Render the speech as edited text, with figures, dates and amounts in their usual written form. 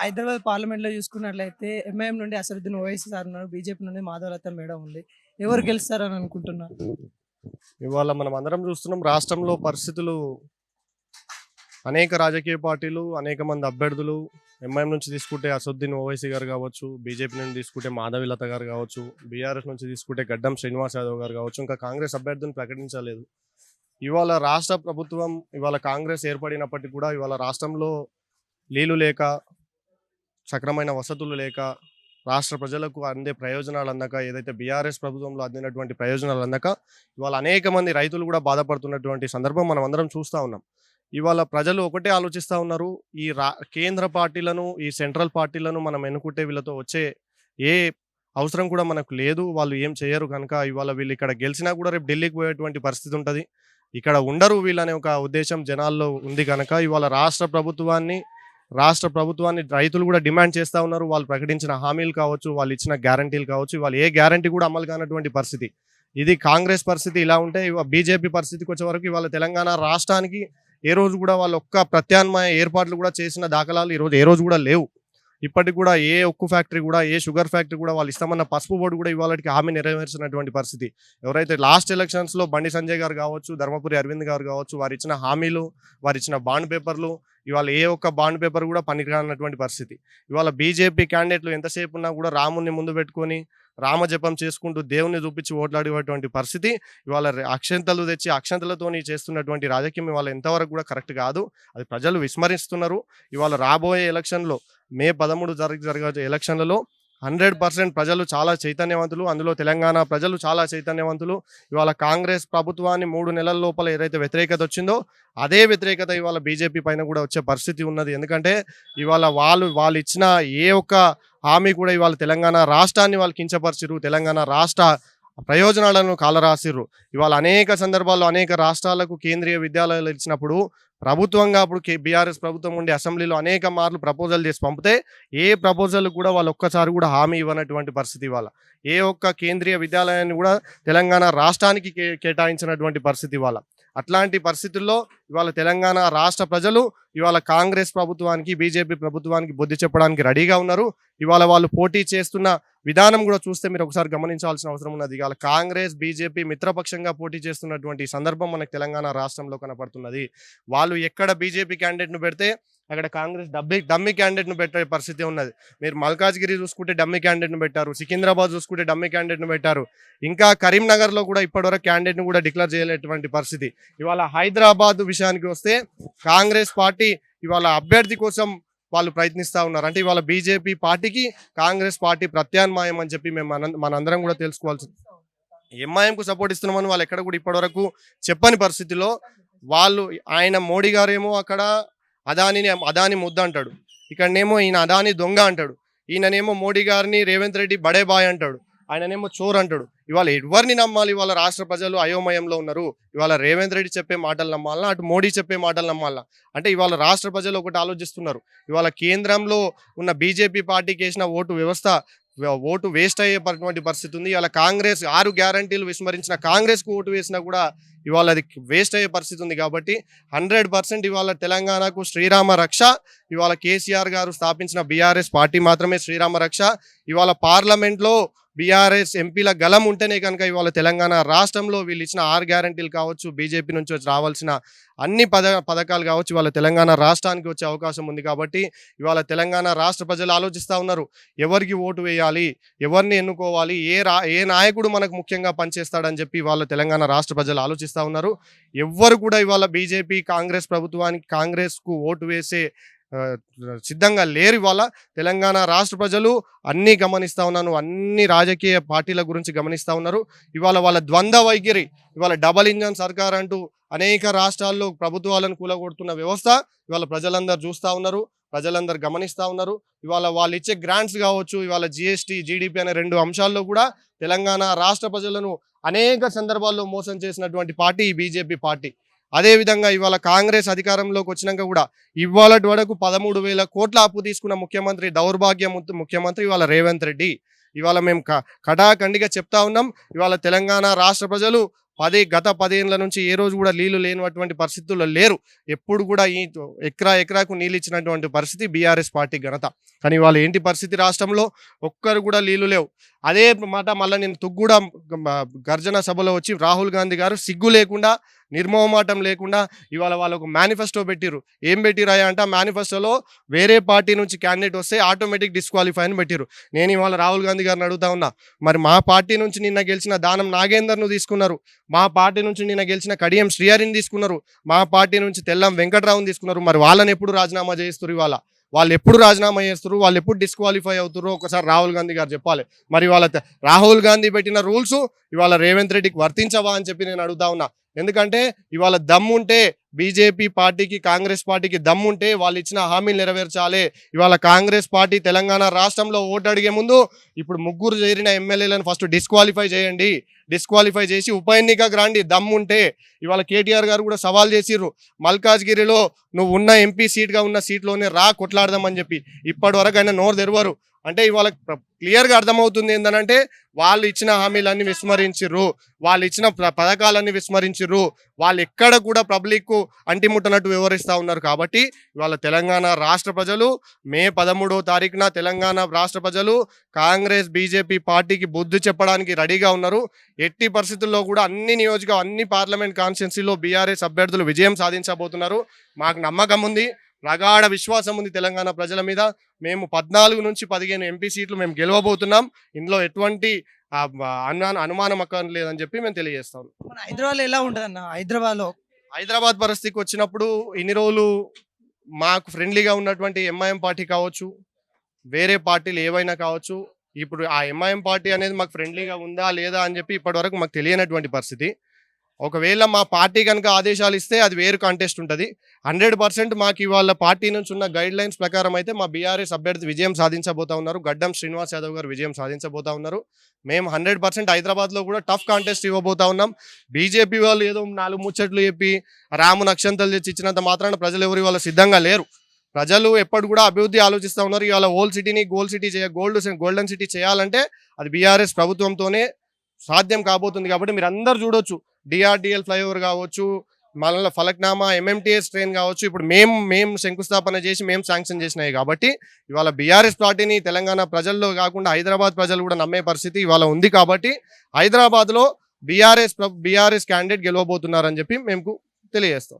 హైదరాబాద్ పార్లమెంట్‌లో చూసుకున్నట్లయితే ఎంఐఎం నుండి అసదుద్దీన్ ఓవైసీ సార్ ఉన్నారు. బీజేపీ నుండి మాధవలత మేడం ఉంది. ఎవరు గెలుస్తారని అనుకుంటున్నారు? ఇవాళ మనం అందరం చూస్తున్నాం రాష్ట్రంలో పరిస్థితులు. అనేక రాజకీయ పార్టీలు, అనేక మంది అభ్యర్థులు, ఎంఐఎం నుంచి తీసుకుంటే అసదుద్దీన్ ఓవైసీ గారు కావచ్చు, బీజేపీ నుంచి తీసుకుంటే మాధవీలత గారు కావచ్చు, బీఆర్ఎస్ నుంచి తీసుకుంటే గడ్డం శ్రీనివాస్ యాదవ్ గారు కావచ్చు, ఇంకా కాంగ్రెస్ అభ్యర్థిని ప్రకటించలేదు. ఇవాళ రాష్ట్ర ప్రభుత్వం, ఇవాళ కాంగ్రెస్ ఏర్పడినప్పటికీ కూడా ఇవాళ రాష్ట్రంలో నీళ్లు లేక, సక్రమైన వసతులు లేక, రాష్ట్ర ప్రజలకు అందే ప్రయోజనాలు అందక, ఏదైతే బీఆర్ఎస్ ప్రభుత్వంలో అందినటువంటి ప్రయోజనాలు అందక ఇవాళ అనేక మంది రైతులు కూడా బాధపడుతున్నటువంటి సందర్భం మనం అందరం చూస్తూ ఉన్నాం. ఇవాళ ప్రజలు ఒకటే ఆలోచిస్తూ ఉన్నారు, ఈ కేంద్ర పార్టీలను, ఈ సెంట్రల్ పార్టీలను మనం ఎన్నుకుంటే వీళ్ళతో వచ్చే ఏ అవసరం కూడా మనకు లేదు, వాళ్ళు ఏం చేయరు కనుక ఇవాళ వీళ్ళు ఇక్కడ గెలిచినా కూడా రేపు ఢిల్లీకి పోయేటువంటి పరిస్థితి ఉంటుంది, ఇక్కడ ఉండరు వీళ్ళనే ఒక ఉద్దేశం జనాల్లో ఉంది కనుక ఇవాళ రాష్ట్ర ప్రభుత్వాన్ని రైతులు కూడా డిమాండ్ చేస్తూ ఉన్నారు. వాళ్ళు ప్రకటించిన హామీలు కావచ్చు, వాళ్ళు ఇచ్చిన గ్యారంటీలు కావచ్చు, ఇవాళ ఏ గ్యారంటీ కూడా అమలు కానటువంటి పరిస్థితి. ఇది కాంగ్రెస్ పరిస్థితి ఇలా ఉంటే బీజేపీ పరిస్థితికి వచ్చే వరకు ఇవాళ తెలంగాణ రాష్ట్రానికి ఏ రోజు కూడా వాళ్ళు ఒక్క ప్రత్యామ్నాయ ఏర్పాట్లు కూడా చేసిన దాఖలాలు ఏ రోజు కూడా లేవు. ఇప్పటికి కూడా ఏ ఉక్కు ఫ్యాక్టరీ కూడా, ఏ షుగర్ ఫ్యాక్టరీ కూడా, వాళ్ళు ఇస్తామన్న పసుపు బోర్డు కూడా ఇవాళకి హామీ నెరవేర్చినటువంటి పరిస్థితి. ఎవరైతే లాస్ట్ ఎలక్షన్స్లో బండి సంజయ్ గారు కావచ్చు, ధర్మపురి అరవింద్ గారు కావచ్చు, వారు ఇచ్చిన హామీలు, వారు ఇచ్చిన బాండ్ పేపర్లు, ఇవాళ ఏ ఒక్క బాండ్ పేపర్ కూడా పనికిరానటువంటి పరిస్థితి. ఇవాళ బీజేపీ క్యాండిడేట్లు ఎంతసేపు ఉన్నా కూడా రాముని ముందు పెట్టుకొని రామజపం చేసుకుంటూ దేవుని చూపించి ఓట్లాడేటువంటి పరిస్థితి. ఇవాళ అక్షంతలు తెచ్చి అక్షంతలతోని చేస్తున్నటువంటి రాజకీయం ఇవాళ ఎంతవరకు కూడా కరెక్ట్ కాదు, అది ప్రజలు విస్మరిస్తున్నారు. ఇవాళ రాబోయే ఎలక్షన్లో మే 13 జరిగే ఎలక్షన్లలో 100% ప్రజలు చాలా చైతన్యవంతులు, అందులో తెలంగాణ ప్రజలు చాలా చైతన్యవంతులు. ఇవాళ కాంగ్రెస్ ప్రభుత్వాన్ని 3 నెలల లోపల ఏదైతే వ్యతిరేకత వచ్చిందో అదే వ్యతిరేకత ఇవాళ బీజేపీ పైన కూడా వచ్చే పరిస్థితి ఉన్నది. ఎందుకంటే ఇవాళ వాళ్ళు ఇచ్చిన ఏ ఒక్క హామీ కూడా ఇవాళ తెలంగాణ రాష్ట్రాన్ని వాళ్ళు కించపరిచిర్రు, తెలంగాణ రాష్ట్ర ప్రయోజనాలను కాలరాసిర్రు. ఇవాళ అనేక సందర్భాల్లో అనేక రాష్ట్రాలకు కేంద్రీయ విద్యాలయాలు ఇచ్చినప్పుడు ప్రభుత్వంగా అప్పుడు బీఆర్ఎస్ ప్రభుత్వం ఉండి అసెంబ్లీలో అనేక మార్లు ప్రపోజల్ చేసి పంపితే ఏ ప్రపోజల్ కూడా వాళ్ళు ఒక్కసారి కూడా హామీ ఇవ్వనటువంటి పరిస్థితి. ఇవాళ ఏ ఒక్క కేంద్రీయ విద్యాలయాన్ని కూడా తెలంగాణ రాష్ట్రానికి కేటాయించినటువంటి పరిస్థితి. ఇవాళ అట్లాంటి పరిస్థితుల్లో ఇవాళ తెలంగాణ రాష్ట్ర ప్రజలు ఇవాళ కాంగ్రెస్ ప్రభుత్వానికి, బీజేపీ ప్రభుత్వానికి బుద్ధి చెప్పడానికి రెడీగా ఉన్నారు. ఇవాళ వాళ్ళు పోటీ చేస్తున్న విధానం కూడా చూస్తే మీరు ఒకసారి గమనించాల్సిన అవసరం ఉన్నది. ఇవాళ కాంగ్రెస్, బీజేపీ మిత్రపక్షంగా పోటీ చేస్తున్నటువంటి సందర్భం మనకు తెలంగాణ రాష్ట్రంలో కనపడుతున్నది. వాళ్ళు ఎక్కడ బీజేపీ క్యాండిడేట్ను పెడితే అక్కడ కాంగ్రెస్ డమ్మీ క్యాండిడేట్ను పెట్టే పరిస్థితి ఉన్నది. మీరు మల్కాజ్గిరి చూసుకుంటే డమ్మీ క్యాండిడేట్ను పెట్టారు, సికింద్రాబాద్ చూసుకుంటే డమ్మీ క్యాండిడేట్ను పెట్టారు, ఇంకా కరీంనగర్లో కూడా ఇప్పటివరకు క్యాండిడేట్ను కూడా డిక్లేర్ చేయలేటువంటి పరిస్థితి. ఇవాళ హైదరాబాద్ విషయానికి వస్తే కాంగ్రెస్ పార్టీ ఇవాళ అభ్యర్థి కోసం వాళ్ళు ప్రయత్నిస్తూ ఉన్నారు. అంటే ఇవాళ బీజేపీ పార్టీకి కాంగ్రెస్ పార్టీ ప్రత్యామ్నాయం అని చెప్పి మనందరం కూడా తెలుసుకోవాల్సింది. ఎంఐఎంకు సపోర్ట్ ఇస్తున్నామని వాళ్ళు ఎక్కడ కూడా ఇప్పటివరకు చెప్పని పరిస్థితిలో వాళ్ళు, ఆయన మోడీ గారేమో అక్కడ అదాని ముద్ద అంటాడు, ఇక్కడనేమో ఈయన అదాని దొంగ అంటాడు, ఈయననేమో మోడీ గారిని రేవంత్ రెడ్డి బడే బాయ్ అంటాడు, ఆయననేమో చోర్ అంటాడు. ఇవాళ ఎవరిని నమ్మాలి? ఇవాళ రాష్ట్ర ప్రజలు అయోమయంలో ఉన్నారు. ఇవాళ రేవంత్ రెడ్డి చెప్పే మాటలు నమ్మాలన్నా, అటు మోడీ చెప్పే మాటలు నమ్మాలన్నా? అంటే ఇవాళ రాష్ట్ర ప్రజలు ఒకటి ఆలోచిస్తున్నారు, ఇవాళ కేంద్రంలో ఉన్న బీజేపీ పార్టీకి వేసిన ఓటు వేస్ట్ అయ్యేటువంటి పరిస్థితి ఉంది. ఇవాళ కాంగ్రెస్ 6 గ్యారంటీలు విస్మరించిన కాంగ్రెస్కు ఓటు వేసినా కూడా ఇవాళ అది వేస్ట్ అయ్యే పరిస్థితి ఉంది. కాబట్టి 100% ఇవాళ తెలంగాణకు శ్రీరామ రక్ష ఇవాళ కేసీఆర్ గారు స్థాపించిన బీఆర్ఎస్ పార్టీ మాత్రమే శ్రీరామ రక్ష. ఇవాళ పార్లమెంట్లో బీఆర్ఎస్ ఎంపీల గలం ఉంటేనే కనుక ఇవాళ తెలంగాణ రాష్ట్రంలో వీళ్ళు ఇచ్చిన 6 గ్యారంటీలు కావచ్చు, బీజేపీ నుంచి రావాల్సిన అన్ని పథకాలు కావచ్చు, ఇవాళ తెలంగాణ రాష్ట్రానికి వచ్చే అవకాశం ఉంది. కాబట్టి ఇవాళ తెలంగాణ రాష్ట్ర ప్రజలు ఆలోచిస్తూ ఉన్నారు, ఎవరికి ఓటు వేయాలి, ఎవరిని ఎన్నుకోవాలి, ఏ నాయకుడు మనకు ముఖ్యంగా పనిచేస్తాడని చెప్పి ఇవాళ తెలంగాణ రాష్ట్ర ప్రజలు ఆలోచిస్తూ ఉన్నారు. ఎవ్వరు కూడా ఇవాళ బీజేపీ కాంగ్రెస్ ప్రభుత్వానికి, కాంగ్రెస్కు ఓటు వేసే సిద్ధంగా లేరు. ఇవాళ తెలంగాణ రాష్ట్ర ప్రజలు అన్నీ గమనిస్తూ ఉన్నాను, అన్ని రాజకీయ పార్టీల గురించి గమనిస్తూ ఉన్నారు. ఇవాళ వాళ్ళ ద్వంద్వ వైఖరి, ఇవాళ డబల్ ఇంజన్ సర్కార్ అంటూ అనేక రాష్ట్రాల్లో ప్రభుత్వాలను కూలగొడుతున్న వ్యవస్థ ఇవాళ ప్రజలందరూ చూస్తూ ఉన్నారు, ప్రజలందరూ గమనిస్తూ ఉన్నారు. ఇవాళ వాళ్ళు ఇచ్చే గ్రాంట్స్ కావచ్చు, ఇవాళ జిఎస్టీ, జీడిపి అనే 2 అంశాల్లో కూడా తెలంగాణ రాష్ట్ర ప్రజలను అనేక సందర్భాల్లో మోసం చేసినటువంటి పార్టీ ఈ బీజేపీ పార్టీ. అదేవిధంగా ఇవాళ కాంగ్రెస్ అధికారంలోకి వచ్చినాక కూడా ఇవాళటి వరకు 13,000 కోట్ల అప్పు తీసుకున్న ముఖ్యమంత్రి, దౌర్భాగ్య ముఖ్యమంత్రి ఇవాళ రేవంత్ రెడ్డి. ఇవాళ మేము కడాఖండిగా చెప్తా ఉన్నాం, ఇవాళ తెలంగాణ రాష్ట్ర ప్రజలు గత 10 ఏళ్ల నుంచి ఏ రోజు కూడా నీళ్లు లేనటువంటి పరిస్థితుల్లో లేరు. ఎప్పుడు కూడా ఈ ఎకరాకు నీళ్ళు ఇచ్చినటువంటి పరిస్థితి బీఆర్ఎస్ పార్టీ ఘనత. కానీ వాళ్ళు ఏంటి పరిస్థితి, రాష్ట్రంలో ఒక్కరు కూడా నీళ్లు లేవు. అదే మాట మళ్ళీ నేను తుగ్గూడ గర్జన సభలో వచ్చి రాహుల్ గాంధీ గారు సిగ్గు లేకుండా, నిర్మోహమాటం లేకుండా ఇవాళ వాళ్ళకు మేనిఫెస్టో పెట్టిరు. ఏం పెట్టిరాయా అంటే ఆ మేనిఫెస్టోలో వేరే పార్టీ నుంచి క్యాండిడేట్ వస్తే ఆటోమేటిక్ డిస్క్వాలిఫై అని పెట్టిరు. నేను ఇవాళ రాహుల్ గాంధీ గారిని అడుగుతా ఉన్నా, మరి మా పార్టీ నుంచి నిన్న గెలిచిన దానం నాగేందర్ను తీసుకున్నారు, మా పార్టీ నుంచి నిన్న గెలిచిన కడియం శ్రీహరిని తీసుకున్నారు, మా పార్టీ నుంచి తెల్లం వెంకట్రావుని తీసుకున్నారు. మరి వాళ్ళని ఎప్పుడు రాజీనామా చేస్తారు? ఇవాళ వాళ్ళు ఎప్పుడు రాజీనామా చేస్తారు, వాళ్ళు ఎప్పుడు డిస్క్వాలిఫై అవుతారో ఒకసారి రాహుల్ గాంధీ గారు చెప్పాలి. మరి వాళ్ళ రాహుల్ గాంధీ పెట్టిన రూల్స్ ఇవాళ రేవంత్ రెడ్డికి వర్తించవా అని చెప్పి నేను అడుగుతా ఉన్నా. ఎందుకంటే ఇవాళ దమ్ముంటే బీజేపీ పార్టీకి, కాంగ్రెస్ పార్టీకి దమ్ముంటే వాళ్ళు ఇచ్చిన హామీలు నెరవేర్చాలి. ఇవాళ కాంగ్రెస్ పార్టీ తెలంగాణ రాష్ట్రంలో ఓటు అడిగే ముందు ఇప్పుడు 3 చేరిన ఎమ్మెల్యేలను ఫస్ట్ డిస్క్వాలిఫై చేయండి, డిస్క్వాలిఫై చేసి ఉప ఎన్నికకు రండి దమ్ముంటే. ఇవాళ కేటీఆర్ గారు కూడా సవాల్ చేసిర్రు, మల్కాజ్గిరిలో నువ్వు ఉన్న ఎంపీ సీట్గా ఉన్న సీట్లోనే రా కొట్లాడదామని చెప్పి. ఇప్పటి వరకు ఆయన నోరు తెరవరు. అంటే ఇవాళ క్లియర్గా అర్థమవుతుంది ఏంటంటే వాళ్ళు ఇచ్చిన హామీలన్నీ విస్మరించిర్రు, వాళ్ళు ఇచ్చిన పథకాలన్నీ విస్మరించిర్రు, వాళ్ళు ఎక్కడ కూడా పబ్లిక్ అంటిముట్టనట్టు వివరిస్తూ ఉన్నారు. కాబట్టి ఇవాళ తెలంగాణ రాష్ట్ర ప్రజలు మే 13వ తారీఖున తెలంగాణ రాష్ట్ర ప్రజలు కాంగ్రెస్ బీజేపీ పార్టీకి బుద్ధి చెప్పడానికి రెడీగా ఉన్నారు. ఎట్టి పరిస్థితుల్లో కూడా అన్ని పార్లమెంట్ కాన్స్టిట్యున్సీలో బీఆర్ఎస్ అభ్యర్థులు విజయం సాధించబోతున్నారు. మాకు నమ్మకం ఉంది, ప్రగాఢ విశ్వాసం ఉంది తెలంగాణ ప్రజల మీద. మేము 14 నుంచి 15 ఎంపీ సీట్లు మేము గెలవబోతున్నాం. ఇందులో ఎటువంటి అనుమానం అక్కర్ లేదని చెప్పి మేము తెలియజేస్తాం. మన హైదరాబాద్లో ఎలా ఉంటుంది అన్న? హైదరాబాద్ పరిస్థితికి వచ్చినప్పుడు ఇన్ని రోజులు మాకు ఫ్రెండ్లీగా ఉన్నటువంటి ఎంఐఎం పార్టీ కావచ్చు, వేరే పార్టీలు ఏవైనా కావచ్చు, ఇప్పుడు ఆ ఎంఐఎం పార్టీ అనేది మాకు ఫ్రెండ్లీగా ఉందా లేదా అని చెప్పి ఇప్పటివరకు మాకు తెలియనటువంటి పరిస్థితి. ఒకవేళ మా పార్టీ కనుక ఆదేశాలు ఇస్తే అది వేరు కాంటెస్ట్ ఉంటుంది. 100% మాకు ఇవాళ పార్టీ నుంచి ఉన్న గైడ్ లైన్స్ ప్రకారం అయితే మా బీఆర్ఎస్ అభ్యర్థి విజయం సాధించబోతా ఉన్నారు. గడ్డం శ్రీనివాస్ యాదవ్ గారు విజయం సాధించబోతా ఉన్నారు. మేము 100% హైదరాబాద్లో కూడా టఫ్ కాంటెస్ట్ ఇవ్వబోతా ఉన్నాం. బీజేపీ వాళ్ళు ఏదో 4 ముచ్చట్లు చెప్పి రాముని అక్షంతలు తెచ్చి ఇచ్చినంత మాత్రాన ప్రజలు ఎవరు ఇవాళ సిద్ధంగా లేరు. ప్రజలు ఎప్పుడు కూడా అభివృద్ధి ఆలోచిస్తూ ఉన్నారు. ఇవాళ ఓల్డ్ సిటీని గోల్డెన్ సిటీ చేయాలంటే అది బీఆర్ఎస్ ప్రభుత్వంతోనే సాధ్యం కాబోతుంది. కాబట్టి మీరు అందరు చూడొచ్చు, డిఆర్డిఎల్ ఫ్లైఓవర్ కావచ్చు, మళ్ళీ ఫలక్నామా ఎంఎంటీఎస్ ట్రైన్ కావచ్చు, ఇప్పుడు మేము శంకుస్థాపన చేసి మేము శాంక్షన్ చేసినాయి. కాబట్టి ఇవాళ బీఆర్ఎస్ పార్టీని తెలంగాణ ప్రజల్లో కాకుండా హైదరాబాద్ ప్రజలు కూడా నమ్మే పరిస్థితి ఇవాళ ఉంది. కాబట్టి హైదరాబాద్లో బీఆర్ఎస్ క్యాండిడేట్ గెలవబోతున్నారని చెప్పి మేము తెలియజేస్తాం.